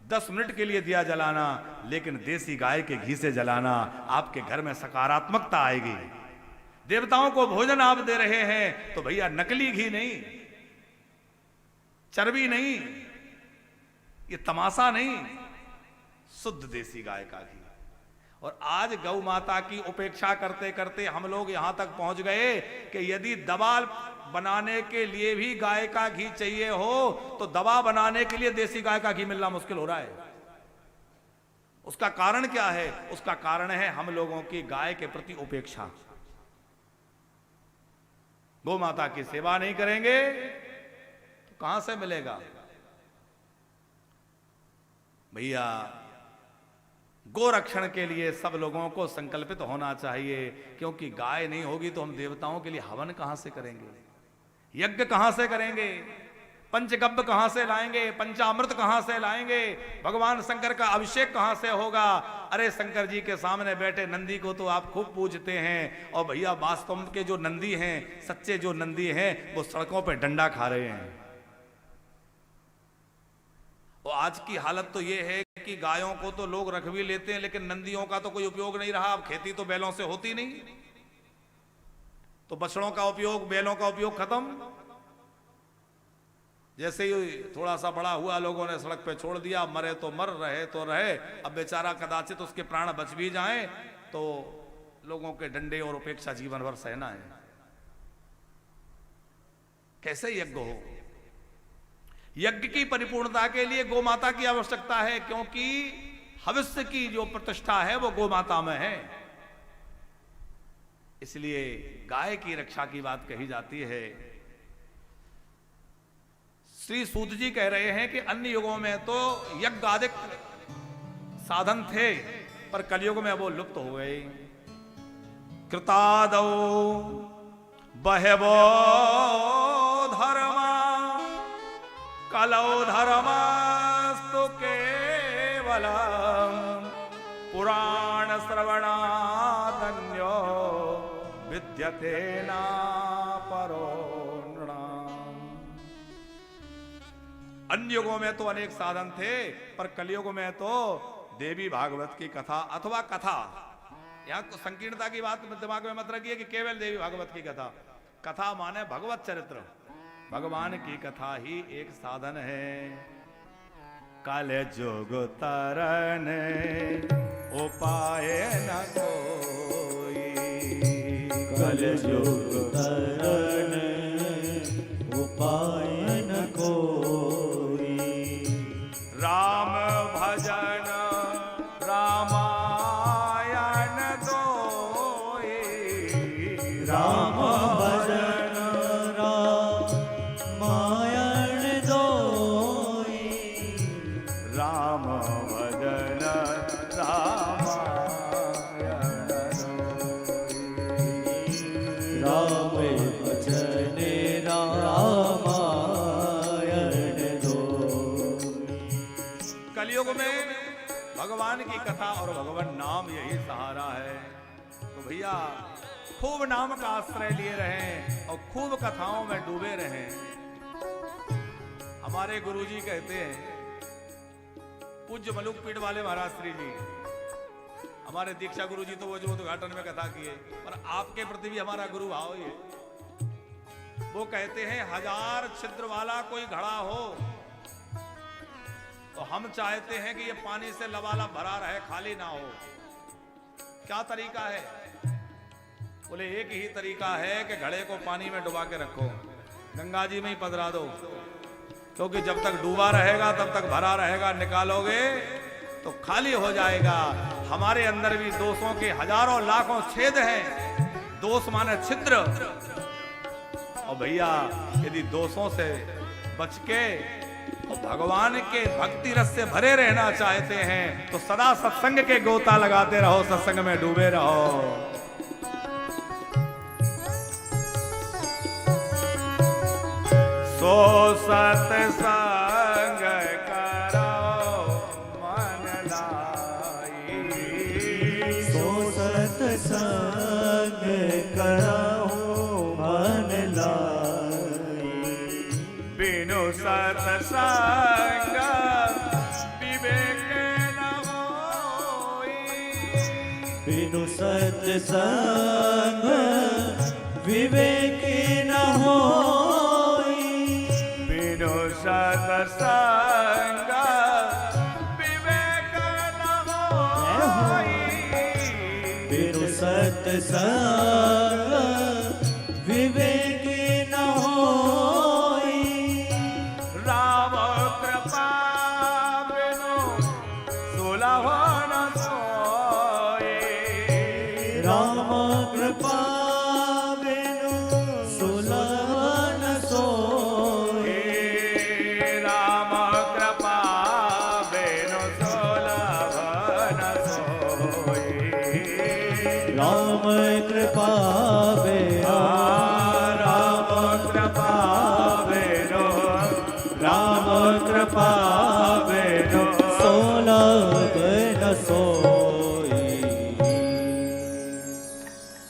10 मिनट के लिए दिया जलाना, लेकिन देसी गाय के घी से जलाना। आपके घर में सकारात्मकता आएगी। देवताओं को भोजन आप दे रहे हैं तो भैया नकली घी नहीं, चर्बी नहीं, ये तमाशा नहीं, शुद्ध देसी गाय का घी। और आज गौ माता की उपेक्षा करते करते हम लोग यहां तक पहुंच गए कि यदि दवा बनाने के लिए भी गाय का घी चाहिए हो तो दवा बनाने के लिए देसी गाय का घी मिलना मुश्किल हो रहा है। उसका कारण क्या है? उसका कारण है हम लोगों की गाय के प्रति उपेक्षा। गौ माता की सेवा नहीं करेंगे तो कहां से मिलेगा? भैया गोरक्षण के लिए सब लोगों को संकल्पित होना चाहिए, क्योंकि गाय नहीं होगी तो हम देवताओं के लिए हवन कहां से करेंगे, यज्ञ कहां से करेंगे, पंचगव्य कहां से लाएंगे, पंचामृत कहां से लाएंगे, भगवान शंकर का अभिषेक कहां से होगा? अरे शंकर जी के सामने बैठे नंदी को तो आप खूब पूजते हैं, और भैया वास्तव के जो नंदी हैं, सच्चे जो नंदी हैं, वो सड़कों पे डंडा खा रहे हैं। और आज की हालत तो ये है कि गायों को तो लोग रख भी लेते हैं, लेकिन नंदियों का तो कोई उपयोग नहीं रहा। अब खेती तो बैलों से होती नहीं, तो बछड़ों का उपयोग, बैलों का उपयोग खत्म। जैसे ही थोड़ा सा बड़ा हुआ लोगों ने सड़क पे छोड़ दिया, मरे तो मर, रहे तो रहे। अब बेचारा कदाचित उसके प्राण बच भी जाएं तो लोगों के डंडे और उपेक्षा जीवन भर सहना है। कैसे यज्ञ हो? यज्ञ की परिपूर्णता के लिए गौ माता की आवश्यकता है, क्योंकि हविष्य की जो प्रतिष्ठा है वो गौ माता में है। इसलिए गाय की रक्षा की बात कही जाती है। श्री सूत जी कह रहे हैं कि अन्य युगों में तो यज्ञ आदि साधन थे, पर कलयुग में वो लुप्त हो गए। कृतादौ बहवो धर्मा कलौ धर्मस्तु केवलम् पुराण श्रवणादन्यो विद्यते न परो नृणाम्। अन्य युगों में तो अनेक साधन थे, पर कलयुग में तो देवी भागवत की कथा अथवा कथा, यहां संकीर्णता की बात दिमाग में मत रखिए कि केवल देवी भागवत की कथा। कथा माने भगवत चरित्र, भगवान की कथा ही एक साधन है। कल जुग तरन उपाय न कोई, कल जुग तरन उपाय न कोई, राम भजन रामायण दोई, राम भजन रामायण दोई, राम भजन रामायण दोई, राम भजन रामायण दोई। कलयुग में भगवान की कथा और भगवान नाम यही सहारा है। तो भैया खूब नाम का आश्रय लिए रहें और खूब कथाओं में डूबे रहें। हमारे गुरुजी कहते हैं, पूज्य मलुक पीठ वाले महाराज श्री जी, हमारे दीक्षा गुरुजी तो वो जो उद्घाटन में कथा किए, पर आपके प्रति भी हमारा गुरु भाव ही है। वो कहते हैं, 1000 छिद्र वाला कोई घड़ा हो तो हम चाहते हैं कि ये पानी से लबालब भरा रहे, खाली ना हो। क्या तरीका है? बोले एक ही तरीका है कि घड़े को पानी में डुबा के रखो, गंगा जी में ही पधरा दो, क्योंकि जब तक डूबा रहेगा तब तक भरा रहेगा, निकालोगे तो खाली हो जाएगा। हमारे अंदर भी दोषों के हजारों लाखों छेद हैं, दोष माने छिद्र। और भैया यदि दोषों से बच के तो भगवान के भक्ति रस से भरे रहना चाहते हैं तो सदा सत्संग के गोता लगाते रहो, सत्संग में डूबे रहो। सो सत्संग करो मन लाई, सो सत्संग करो मन लाई, बिनु सत्संग विवेक न होई, बिनु सत्संग विवेक न होई, बिनु सत्संग विवेक न होई, बिनु सत्संग विवेक न होई, राम कृपा बिनु सुलभ न सोई, राम कृपा बिनु सुलभ न सोई, राम कृपा बिनु सुलभ न सोई, राम कृपा बिनु राम कृपा बिनु, राम कृपा बिनु सुलभ न सोई।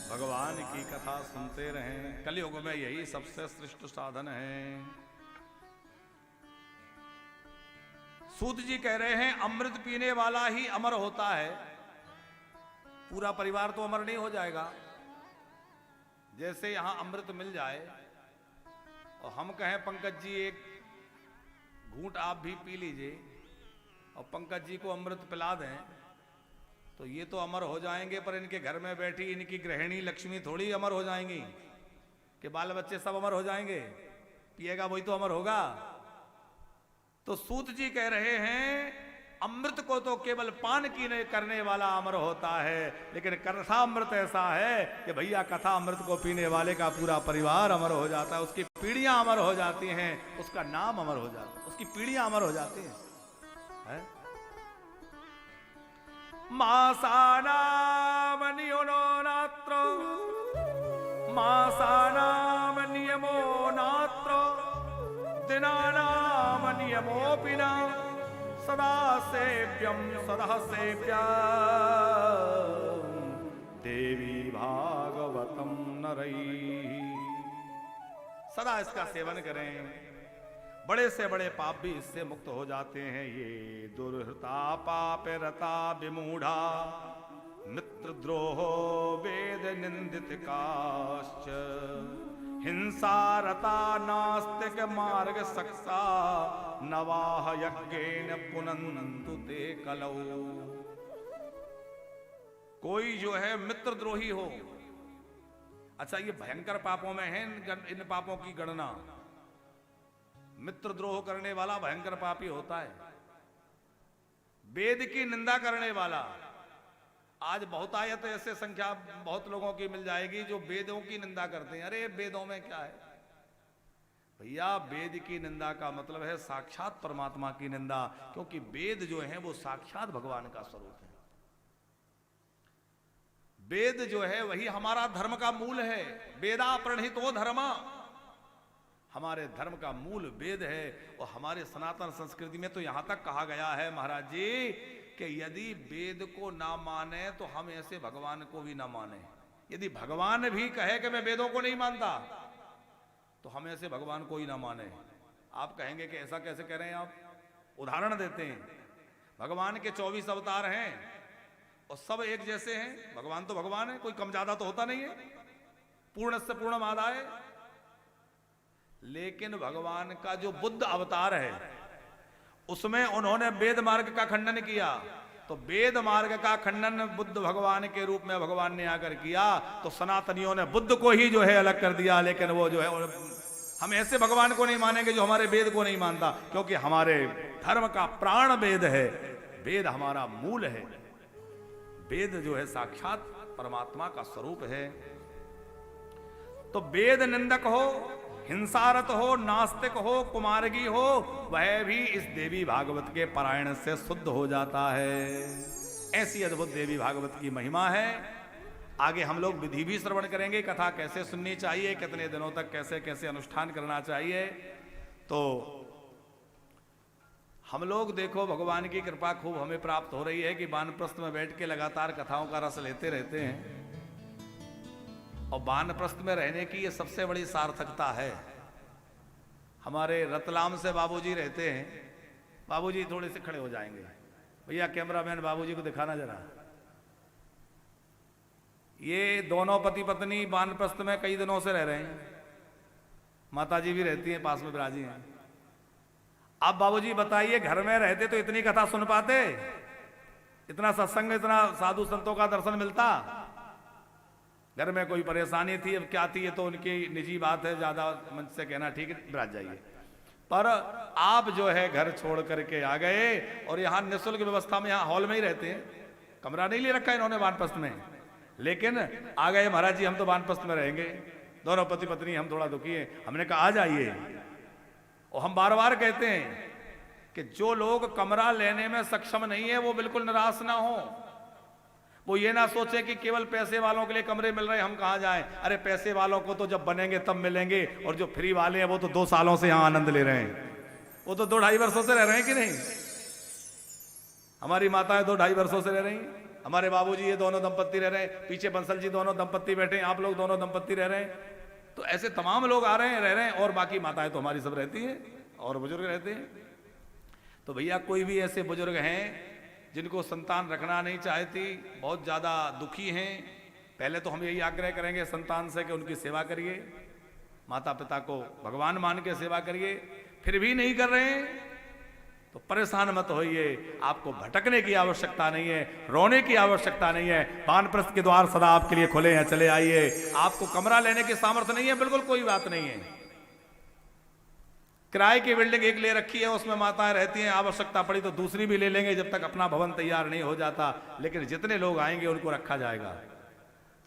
भगवान की कथा सुनते रहें, कलयुग में यही सबसे श्रेष्ठ साधन है। सूत जी कह रहे हैं, अमृत पीने वाला ही अमर होता है। पूरा परिवार तो अमर नहीं हो जाएगा। जैसे यहां अमृत मिल जाए और हम कहें पंकज जी एक घूंट आप भी पी लीजिए और पंकज जी को अमृत पिला दें, तो ये तो अमर हो जाएंगे, पर इनके घर में बैठी इनकी गृहिणी लक्ष्मी थोड़ी अमर हो जाएंगी कि बाल बच्चे सब अमर हो जाएंगे। पिएगा वही तो अमर होगा। तो सूत जी कह रहे हैं, अमृत को तो केवल पान की करने वाला अमर होता है, लेकिन कथा अमृत ऐसा है कि भैया कथा अमृत को पीने वाले का पूरा परिवार अमर हो जाता है, उसकी पीढ़ियां अमर हो जाती हैं, उसका नाम अमर हो जाता है, उसकी पीढ़ियां अमर हो जाती हैं है? मासानाम नियमो नात्र, मासानाम नियमो नात्र, दिनानाम नियमोऽपि न, सदा सेव्यं सदा सेव्यं देवी भागवतम नरैः। सदा इसका सेवन करें, बड़े से बड़े पाप भी इससे मुक्त हो जाते हैं। ये दुर्हृता पाप रता विमूढ़ा, मित्र द्रोहो वेद निंदित काश्च, हिंसा रता नास्तिक मार्ग सक्सा नवाह यज्ञेन पुनन्तु ते कलौ। कोई जो है मित्रद्रोही हो, अच्छा ये भयंकर पापों में है इन पापों की गणना। मित्रद्रोह करने वाला भयंकर पापी होता है। वेद की निंदा करने वाला, आज बहुतायत ऐसे संख्या बहुत लोगों की मिल जाएगी जो वेदों की निंदा करते हैं। अरे वेदों में क्या है भैया, वेद की निंदा का मतलब है साक्षात परमात्मा की निंदा, क्योंकि वेद जो है वो साक्षात भगवान का स्वरूप है। वेद जो है वही हमारा धर्म का मूल है। वेदा प्रणहितो धर्म, हमारे धर्म का मूल वेद है। और हमारे सनातन संस्कृति में तो यहां तक कहा गया है महाराज जी कि यदि वेद को ना माने तो हम ऐसे भगवान को भी ना माने। यदि भगवान भी कहे कि मैं वेदों को नहीं मानता तो हम ऐसे भगवान को ही ना माने। आप कहेंगे कि ऐसा कैसे कह रहे हैं आप? उदाहरण देते हैं, भगवान के 24 अवतार हैं और सब एक जैसे हैं। भगवान तो भगवान है, कोई कम ज्यादा तो होता नहीं है, पूर्ण से पूर्णमादाय। लेकिन भगवान का जो बुद्ध अवतार है उसमें उन्होंने वेद मार्ग का खंडन किया। तो वेद मार्ग का खंडन बुद्ध भगवान के रूप में भगवान ने आकर किया, तो सनातनियों ने बुद्ध को ही जो है अलग कर दिया। लेकिन वो जो है हम ऐसे भगवान को नहीं मानेंगे जो हमारे वेद को नहीं मानता, क्योंकि हमारे धर्म का प्राण वेद है। वेद हमारा मूल है। वेद जो है साक्षात परमात्मा का स्वरूप है। तो वेद निंदक हो, हिंसारत हो, नास्तिक हो, कुमार्गी हो, वह भी इस देवी भागवत के पारायण से शुद्ध हो जाता है। ऐसी अद्भुत देवी भागवत की महिमा है। आगे हम लोग विधि भी श्रवण करेंगे, कथा कैसे सुननी चाहिए, कितने दिनों तक कैसे कैसे अनुष्ठान करना चाहिए। तो हम लोग देखो भगवान की कृपा खूब हमें प्राप्त हो रही है कि वानप्रस्थ में बैठ के लगातार कथाओं का रस लेते रहते हैं। और वानप्रस्थ में रहने की ये सबसे बड़ी सार्थकता है। हमारे रतलाम से बाबूजी रहते हैं। बाबूजी थोड़े से खड़े हो जाएंगे, भैया कैमरामैन बाबूजी को दिखाना जरा। ये दोनों पति पत्नी वानप्रस्थ में कई दिनों से रह रहे हैं। माताजी भी रहती हैं, पास में विराजी हैं। अब बाबूजी बताइए, घर में रहते तो इतनी कथा सुन पाते? इतना सत्संग, इतना साधु संतों का दर्शन मिलता? घर में कोई परेशानी थी, अब क्या थी ये तो उनकी निजी बात है, ज्यादा मंच से कहना ठीक है, विराज जाइए। पर आप जो है घर छोड़ करके आ गए और यहाँ निःशुल्क व्यवस्था में, यहाँ हॉल में ही रहते हैं, कमरा नहीं ले रखा इन्होंने वानप्रस्थ में, लेकिन आ गए महाराज जी हम तो वानप्रस्थ में रहेंगे। दोनों पति पत्नी हम थोड़ा दुखी हैं। हमने कहा आ जाइए। और हम बार बार कहते हैं कि जो लोग कमरा लेने में सक्षम नहीं है वो बिल्कुल निराश ना हो। वो ये ना सोचे कि केवल पैसे वालों के लिए कमरे मिल रहे हैं, हम कहाँ जाएं। अरे पैसे वालों को तो जब बनेंगे तब मिलेंगे, और जो फ्री वाले हैं वो तो 2 सालों से यहाँ आनंद ले रहे हैं। वो तो 2-2.5 वर्षों से रह रहे हैं कि नहीं? हमारी माताएं 2-2.5 वर्षों से रह रही हैं। हमारे बाबूजी ये दोनों दंपत्ति रह रहे हैं, पीछे बंसल जी दोनों दंपत्ति बैठे हैं, आप लोग दोनों दंपत्ति रह रहे हैं। तो ऐसे तमाम लोग आ रहे हैं, रह रहे हैं, और बाकी माताएं तो हमारी सब रहती हैं और बुजुर्ग रहते हैं। तो भैया कोई भी ऐसे बुजुर्ग हैं जिनको संतान रखना नहीं चाहती, बहुत ज़्यादा दुखी हैं, पहले तो हम यही आग्रह करेंगे संतान से कि उनकी सेवा करिए, माता पिता को भगवान मान के सेवा करिए। फिर भी नहीं कर रहे हैं तो परेशान मत होइए। आपको भटकने की आवश्यकता नहीं है, रोने की आवश्यकता नहीं है। वानप्रस्थ के द्वार सदा आपके लिए खुले हैं, चले आइए। आपको कमरा लेने की सामर्थ्य नहीं है, बिल्कुल कोई बात नहीं है। किराए की बिल्डिंग एक ले रखी है, उसमें माताएं रहती हैं, आवश्यकता पड़ी तो दूसरी भी ले लेंगे जब तक अपना भवन तैयार नहीं हो जाता। लेकिन जितने लोग आएंगे उनको रखा जाएगा,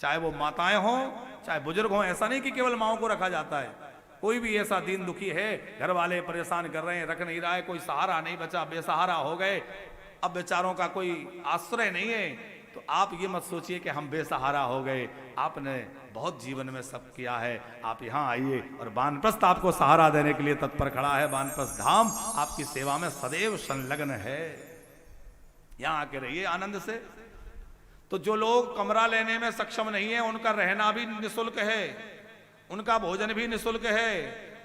चाहे वो माताएं हों चाहे बुजुर्ग हों। ऐसा नहीं कि केवल माओं को रखा जाता है। कोई भी ऐसा दीन दुखी है, घर वाले परेशान कर रहे हैं, रख नहीं रहा है, कोई सहारा नहीं बचा, बेसहारा हो गए, अब बेचारों का कोई आश्रय नहीं है, तो आप ये मत सोचिए कि हम बेसहारा हो गए। आपने बहुत जीवन में सब किया है, आप यहाँ आइए और वानप्रस्थ आपको सहारा देने के लिए तत्पर खड़ा है। वानप्रस्थ धाम आपकी सेवा में सदैव संलग्न है। यहाँ आके रहिए आनंद से। तो जो लोग कमरा लेने में सक्षम नहीं है उनका रहना भी निःशुल्क है, उनका भोजन भी निःशुल्क है,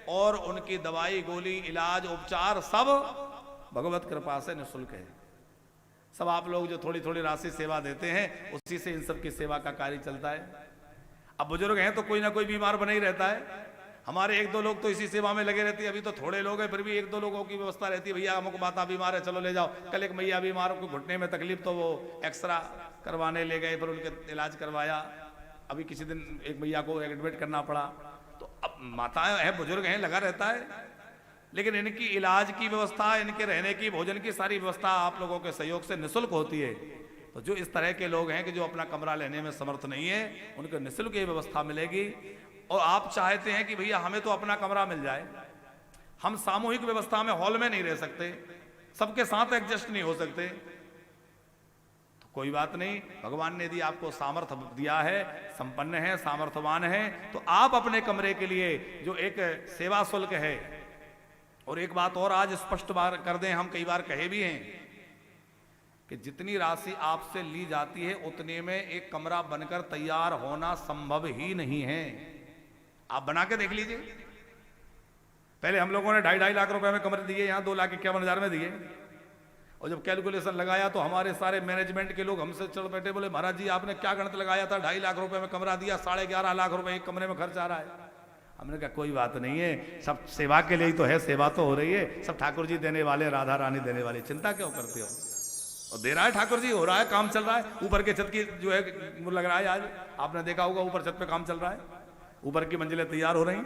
और उनकी दवाई गोली इलाज उपचार सब भगवत कृपा से निःशुल्क है। सब आप लोग जो थोड़ी थोड़ी राशि सेवा देते हैं उसी से इन सब की सेवा का कार्य चलता है। अब बुजुर्ग हैं तो कोई ना कोई बीमार बना ही रहता है, हमारे एक दो लोग तो इसी सेवा में लगे रहते हैं, अभी तो थोड़े लोग हैं, फिर भी एक दो लोगों की व्यवस्था रहती है, भैया अमुक माता बीमार है चलो ले जाओ। कल एक मैया बीमार को घुटने में तकलीफ, तो वो एक्सरा करवाने ले गए, फिर उनके इलाज करवाया। अभी किसी दिन एक मैया को एडमिट करना पड़ा। तो अब माताएं हैं, बुजुर्ग हैं, लगा रहता है, लेकिन इनकी इलाज की व्यवस्था, इनके रहने की, भोजन की सारी व्यवस्था आप लोगों के सहयोग से निःशुल्क होती है। तो जो इस तरह के लोग हैं कि जो अपना कमरा लेने में समर्थ नहीं है, उनको निःशुल्क ये व्यवस्था मिलेगी। और आप चाहते हैं कि भैया हमें तो अपना कमरा मिल जाए, हम सामूहिक व्यवस्था में हॉल में नहीं रह सकते, सबके साथ एडजस्ट नहीं हो सकते, तो कोई बात नहीं, भगवान ने यदि आपको सामर्थ्य दिया है, संपन्न है, सामर्थ्यवान है, तो आप अपने कमरे के लिए जो एक सेवा शुल्क है। और एक बात और आज स्पष्ट बार कर दें, हम कई बार कहे भी हैं कि जितनी राशि आपसे ली जाती है उतने में एक कमरा बनकर तैयार होना संभव ही नहीं है। आप बना के देख लीजिए। पहले हम लोगों ने 2.5 लाख रुपए में कमरे दिए, यहां 2,51,000 में दिए। और जब कैलकुलेशन लगाया तो हमारे सारे मैनेजमेंट के लोग हमसे चढ़ बैठे, बोले महाराज जी आपने क्या गणित लगाया था, 2.5 लाख रुपए में कमरा दिया, 11.5 लाख रुपए एक कमरे में खर्च आ रहा है। हमने कहा कोई बात नहीं है, सब सेवा के लिए ही तो है, सेवा तो हो रही है, सब ठाकुर जी देने वाले, राधा रानी देने वाले, चिंता क्यों करते हो। और दे रहा है ठाकुर जी, हो रहा है, काम चल रहा है। ऊपर के छत की जो है लग रहा है, आज आपने देखा होगा ऊपर छत पे काम चल रहा है, ऊपर की मंजिलें तैयार हो रही हैं,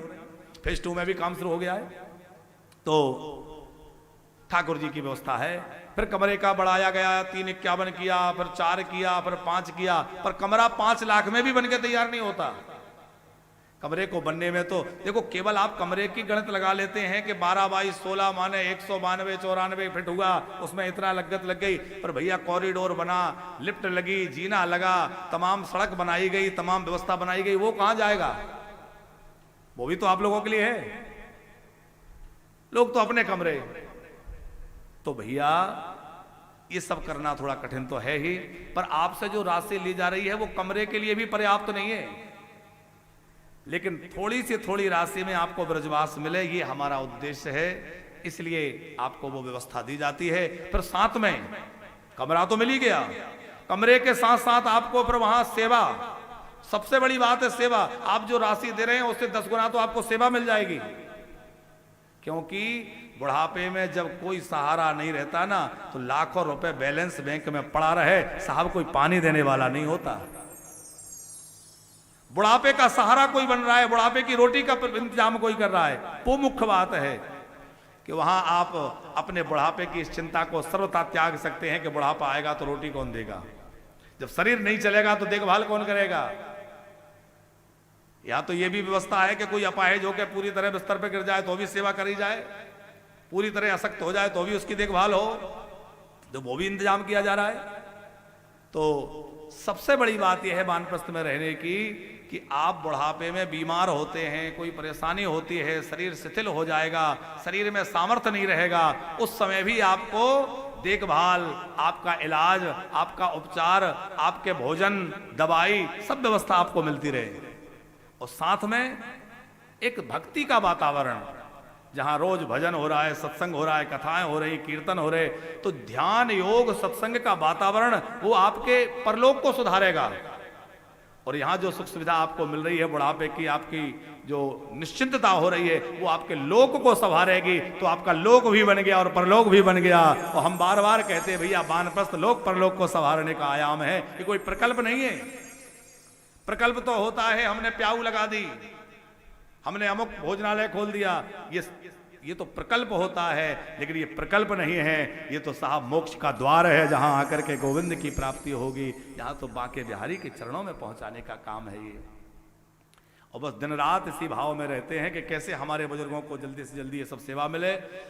फेज 2 में भी काम शुरू हो गया है। तो ठाकुर जी की व्यवस्था है। फिर कमरे का बढ़ाया गया, 351 किया, फिर 4 किया, फिर 5 किया, पर कमरा 5 लाख में भी बनके तैयार नहीं होता। कमरे को बनने में तो देखो, केवल आप कमरे की गणित लगा लेते हैं कि 12 बाई 16 माने 192 94 फीट हुआ, उसमें इतना लागत लग गई। पर भैया कॉरिडोर बना, लिफ्ट लगी, जीना लगा, तमाम सड़क बनाई गई, तमाम व्यवस्था बनाई गई, वो कहां जाएगा? वो भी तो आप लोगों के लिए है। लोग तो अपने कमरे। तो भैया ये सब करना थोड़ा कठिन तो है ही, पर आपसे जो राशि ली जा रही है वो कमरे के लिए भी पर्याप्त नहीं है। लेकिन थोड़ी से थोड़ी राशि में आपको ब्रजवास मिले, ये हमारा उद्देश्य है, इसलिए आपको वो व्यवस्था दी जाती है। फिर साथ में कमरा तो मिल ही गया, कमरे के साथ साथ आपको फिर वहां सेवा, सबसे बड़ी बात है सेवा। आप जो राशि दे रहे हैं उससे 10 गुना तो आपको सेवा मिल जाएगी। क्योंकि बुढ़ापे में जब कोई सहारा नहीं रहता ना, तो लाखों रुपए बैलेंस बैंक में पड़ा रहे, साहब कोई पानी देने वाला नहीं होता। बुढ़ापे का सहारा कोई बन रहा है, बुढ़ापे की रोटी का इंतजाम कोई कर रहा है, वो मुख्य बात है कि वहां आप अपने बुढ़ापे की इस चिंता को सर्वथा त्याग सकते हैं कि बुढ़ापा आएगा तो रोटी कौन देगा, जब शरीर नहीं चलेगा तो देखभाल कौन करेगा। या तो ये भी व्यवस्था है कि कोई अपाहिज होकर पूरी तरह बिस्तर पर गिर जाए तो भी सेवा करी जाए, पूरी तरह अशक्त हो जाए तो भी उसकी देखभाल हो, तो वो भी इंतजाम किया जा रहा है। तो सबसे बड़ी बात यह है वानप्रस्थ में रहने की कि आप बुढ़ापे में बीमार होते हैं, कोई परेशानी होती है, शरीर शिथिल हो जाएगा, शरीर में सामर्थ्य नहीं रहेगा, उस समय भी आपको देखभाल, आपका इलाज, आपका उपचार, आपके भोजन, दवाई, सब व्यवस्था आपको मिलती रहे। और साथ में एक भक्ति का वातावरण, जहां रोज भजन हो रहा है, सत्संग हो रहा है, कथाएं हो रही, कीर्तन हो रहे, तो ध्यान योग सत्संग का वातावरण वो आपके परलोक को सुधारेगा। और यहां जो सुख सुविधा आपको मिल रही है बुढ़ापे की, आपकी जो निश्चिंतता हो रही है, वो आपके लोक को संभालेगी। तो आपका लोक भी बन गया और परलोक भी बन गया। और हम बार बार कहते हैं भैया वानप्रस्थ लोक परलोक को संभालने का आयाम है, ये कोई प्रकल्प नहीं है। प्रकल्प तो होता है हमने प्याऊ लगा दी, हमने अमुक भोजनालय खोल दिया, ये तो प्रकल्प होता है, लेकिन ये प्रकल्प नहीं है, ये तो साहब मोक्ष का द्वार है, जहां आकर के गोविंद की प्राप्ति होगी। यहाँ तो बांके बिहारी के चरणों में पहुंचाने का काम है ये। और बस दिन रात इसी भाव में रहते हैं कि कैसे हमारे बुजुर्गों को जल्दी से जल्दी ये सब सेवा मिले।